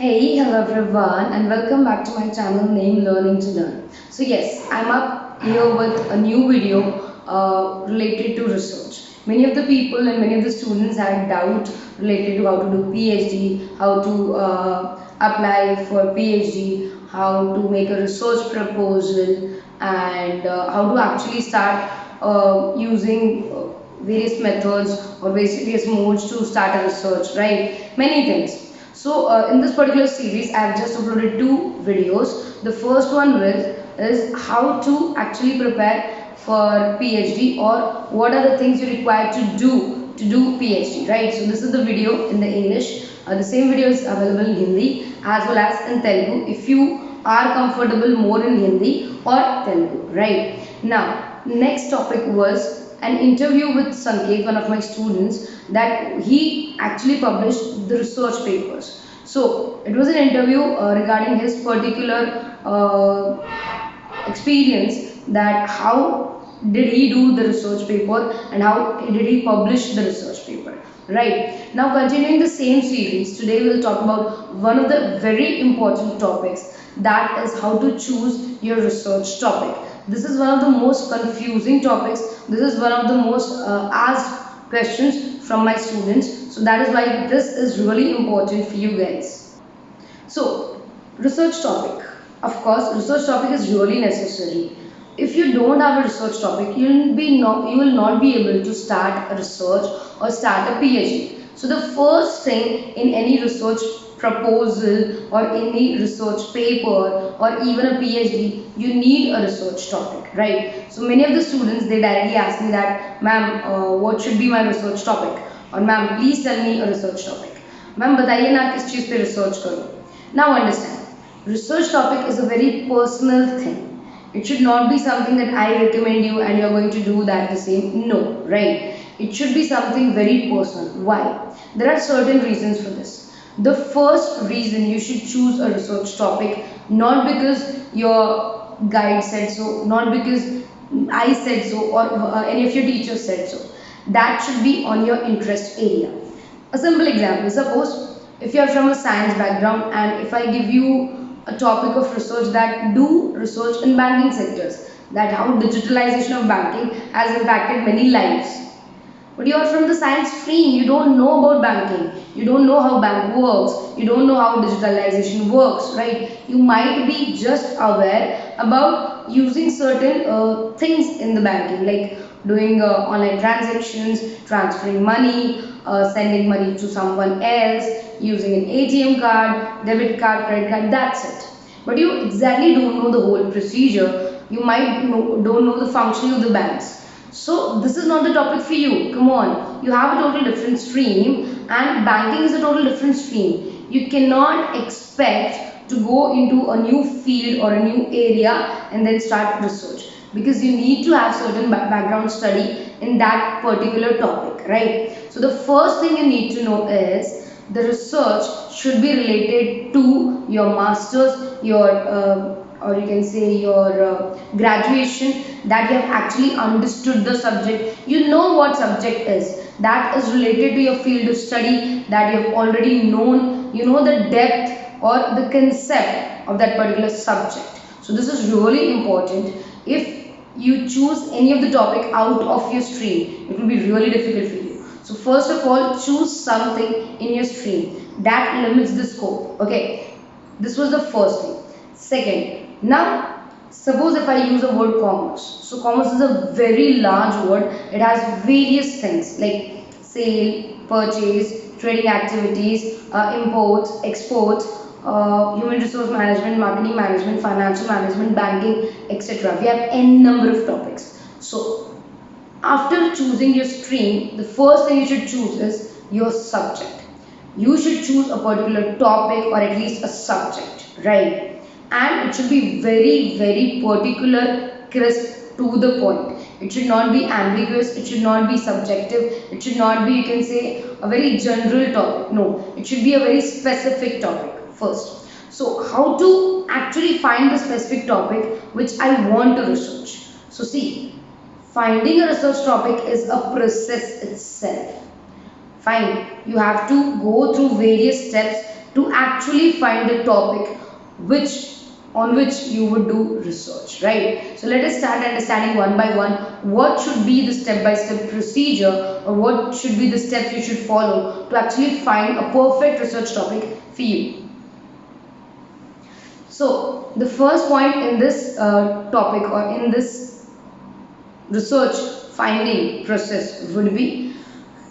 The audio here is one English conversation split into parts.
Hey, hello everyone, and welcome back to my channel named Learning to Learn. So yes, I'm up here with a new video related to research. Many of the people and many of the students had doubt related to how to do PhD, how to apply for PhD, how to make a research proposal, and how to actually start using various methods or various modes to start a research, right? Many things. So in this particular series, I have just uploaded two videos. The first one is how to actually prepare for PhD, or what are the things you require to do PhD, right? So this is the video in the English. The same video is available in Hindi as well as in Telugu if you are comfortable more in Hindi or Telugu, right? Now, next topic was an interview with Sanket, one of my students, that he actually published the research papers. So it was an interview regarding his particular experience, that how did he do the research paper and how did he publish the research paper, right? Now, continuing the same series, today we will talk about one of the very important topics, that is how to choose your research topic. This is one of the most confusing topics. This is one of the most asked questions from my students, so that is why this is really important for you guys. So, research topic. Of course, research topic is really necessary. If you don't have a research topic, you will not be able to start a research or start a PhD. So the first thing in any research proposal or any research paper or even a PhD, you need a research topic, right? So many of the students, they directly ask me that, ma'am, what should be my research topic? Or ma'am, please tell me a research topic. Ma'am बताइए ना किस चीज़ पे research करूँ. Now understand, research topic is a very personal thing. It should not be something that I recommend you and you're going to do that the same. No, right? It should be something very personal. Why? There are certain reasons for this. The first reason you should choose a research topic, not because your guide said so, not because I said so, or any of your teachers said so. That should be on your interest area. A simple example, suppose if you are from a science background and if I give you a topic of research, that do research in banking sectors, that how digitalization of banking has impacted many lives. But you are from the science stream, you don't know about banking, you don't know how bank works, you don't know how digitalization works, right? You might be just aware about using certain things in the banking, like doing online transactions, transferring money, sending money to someone else, using an ATM card, debit card, credit card, that's it. But you exactly don't know the whole procedure. You might don't know the functioning of the banks. So this is not the topic for you. Come on, you have a total different stream, and banking is a total different stream. You cannot expect to go into a new field or a new area and then start research, because you need to have certain background study in that particular topic, right? So the first thing you need to know is the research should be related to your masters, your or you can say your graduation, that you have actually understood the subject, you know what subject is, that is related to your field of study, that you have already known, you know the depth or the concept of that particular subject. So this is really important. If you choose any of the topic out of your stream, it will be really difficult for you. So first of all, choose something in your stream that limits the scope. Okay, this was the first thing. Second, now suppose if I use the word commerce. So commerce is a very large word. It has various things like sale, purchase, trading activities, imports, exports, human resource management, marketing management, financial management, banking, etc. We have n number of topics. So after choosing your stream, the first thing you should choose is your subject. You should choose a particular topic or at least a subject, right? And it should be very, very particular, crisp, to the point. It should not be ambiguous, it should not be subjective, it should not be, you can say, a very general topic. No, it should be a very specific topic first. So how to actually find the specific topic which I want to research? So see, finding a research topic is a process itself. Fine, you have to go through various steps to actually find the topic which on which you would do research, right? So let us start understanding one by one what should be the step-by-step procedure, or what should be the steps you should follow to actually find a perfect research topic for you. So the first point in this topic, or in this research finding process, would be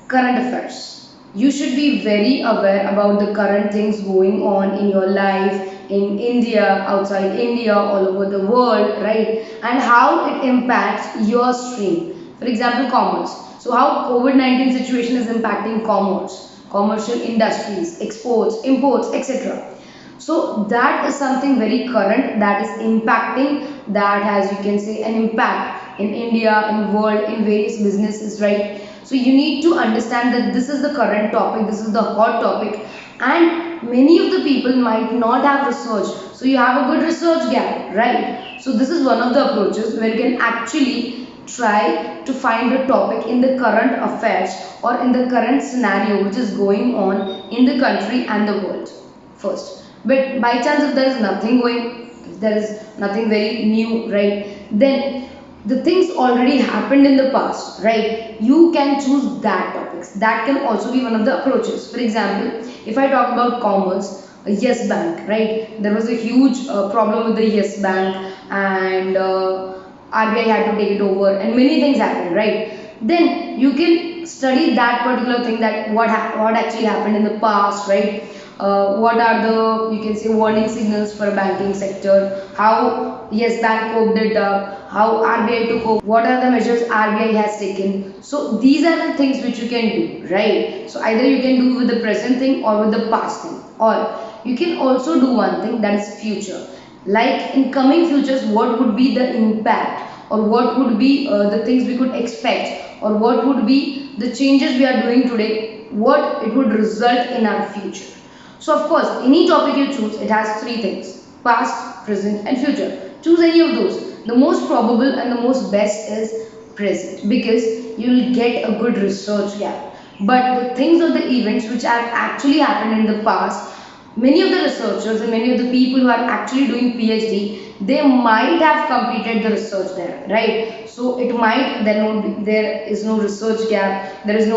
current affairs. You should be very aware about the current things going on in your life, in India, outside India, all over the world, right? And how it impacts your stream. For example, commerce. So how COVID-19 situation is impacting commerce, commercial industries, exports, imports, etc. So that is something very current that is impacting, that has, you can say, an impact in India, in world, in various businesses, right? So you need to understand that this is the current topic, this is the hot topic, and many of the people might not have research. So you have a good research gap, right? So this is one of the approaches where you can actually try to find a topic in the current affairs, or in the current scenario which is going on in the country and the world first. But by chance, if there is nothing going, if there is nothing very new, right, then the things already happened in the past, right? You can choose that topics. That can also be one of the approaches. For example, if I talk about commerce, a Yes Bank, right? There was a huge problem with the Yes Bank, and RBI had to take it over, and many things happened, right? Then you can study that particular thing, that what actually happened in the past, right? What are the, you can say, warning signals for banking sector, how Yes Bank coped it up, how RBI took over, what are the measures RBI has taken. So these are the things which you can do, right? So either you can do with the present thing or with the past thing, or you can also do one thing, that is future. Like in coming futures, what would be the impact, or what would be the things we could expect, or what would be the changes we are doing today, what it would result in our future. So of course, any topic you choose, it has three things: past, present and future. Choose any of those. The most probable and the most best is present, because you will get a good research gap. But the things or the events which have actually happened in the past, many of the researchers and many of the people who are actually doing PhD, they might have completed the research there, right? So it might, there is no research gap, there is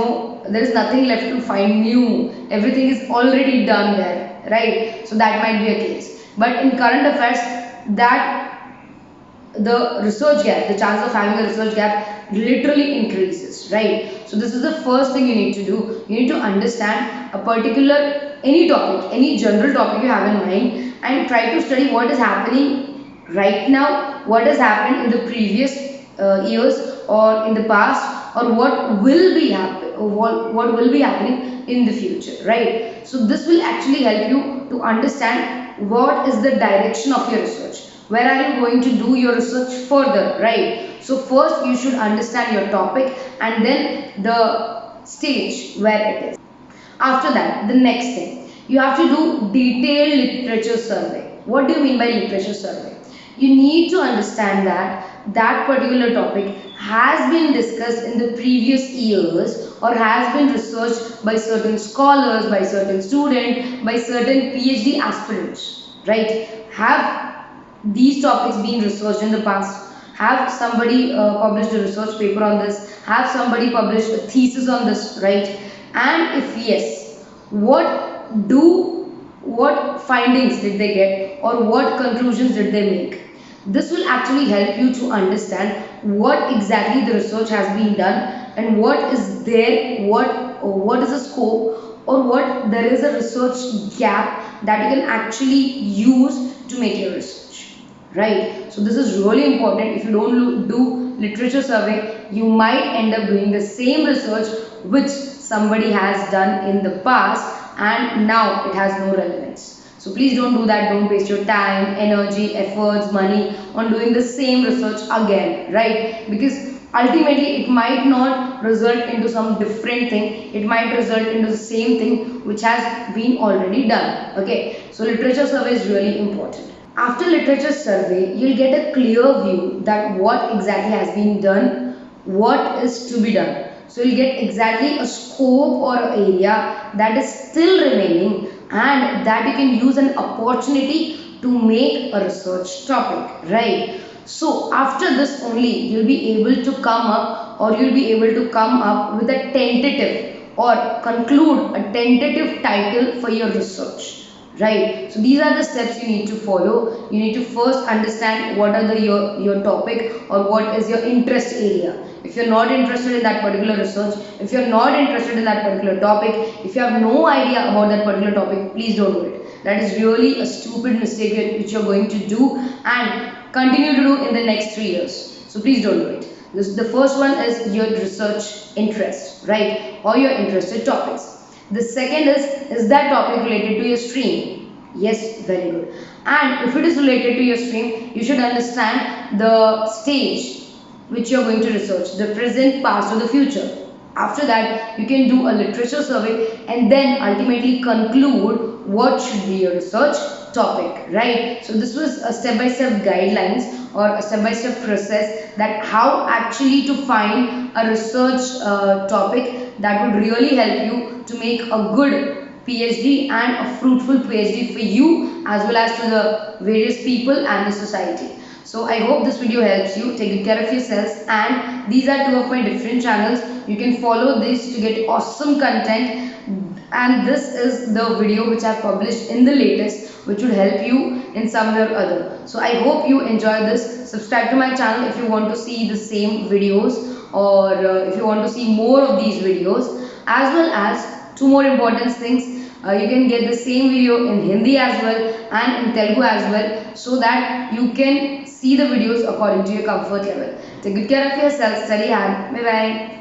nothing left to find new, everything is already done there, right? So that might be a case. But in current affairs, that the research gap, the chance of having a research gap literally increases, right? So this is the first thing you need to do. You need to understand a particular, any topic, any general topic you have in mind, and try to study what is happening right now, what has happened in the previous years, or in the past, or what will be what will be happening in the future, right? So this will actually help you to understand what is the direction of your research, where are you going to do your research further, right? So first you should understand your topic, and then the stage where it is. After that, the next thing, you have to do detailed literature survey. What do you mean by literature survey? You need to understand that that particular topic has been discussed in the previous years, or has been researched by certain scholars, by certain students, by certain PhD aspirants, right? Have these topics been researched in the past? Have somebody published a research paper on this? Have somebody published a thesis on this, right? And if yes, what findings did they get, or what conclusions did they make? This will actually help you to understand what exactly the research has been done, and what is there, what is the scope, or what there is a research gap that you can actually use to make your research, right? So this is really important. If you don't do literature survey, you might end up doing the same research which somebody has done in the past, and now it has no relevance. So please don't do that. Don't waste your time, energy, efforts, money on doing the same research again, right? Because ultimately it might not result into some different thing. It might result into the same thing which has been already done. Okay, so literature survey is really important. After literature survey, you'll get a clear view that what exactly has been done, what is to be done. So you'll get exactly a scope or area that is still remaining, and that you can use an opportunity to make a research topic, right? So after this only you'll be able to come up, or you'll be able to come up with a tentative or conclude a tentative title for your research, right? So these are the steps you need to follow. You need to first understand what are your topic, or what is your interest area. If you're not interested in that particular research, if you're not interested in that particular topic, if you have no idea about that particular topic, please don't do it. That is really a stupid mistake which you're going to do and continue to do in the next 3 years. So please don't do it. The first one is your research interest, right? Or your interested topics. The second is that topic related to your stream? Yes, very good. And if it is related to your stream, you should understand the stage which you are going to research, the present, past, or the future. After that, you can do a literature survey and then ultimately conclude what should be your research topic, right? So this was a step-by-step guidelines or a step-by-step process that how actually to find a research topic that would really help you to make a good PhD and a fruitful PhD for you as well as to the various people and the society. So I hope this video helps you. Take good care of yourselves, and these are two of my different channels. You can follow this to get awesome content, and this is the video which I have published in the latest, which would help you in some way or other. So I hope you enjoy this. Subscribe to my channel if you want to see the same videos, or if you want to see more of these videos, as well as two more important things. You can get the same video in Hindi as well and in Telugu as well, so that you can see the videos according to your comfort level. Take good care of yourself. Study hard. Bye bye.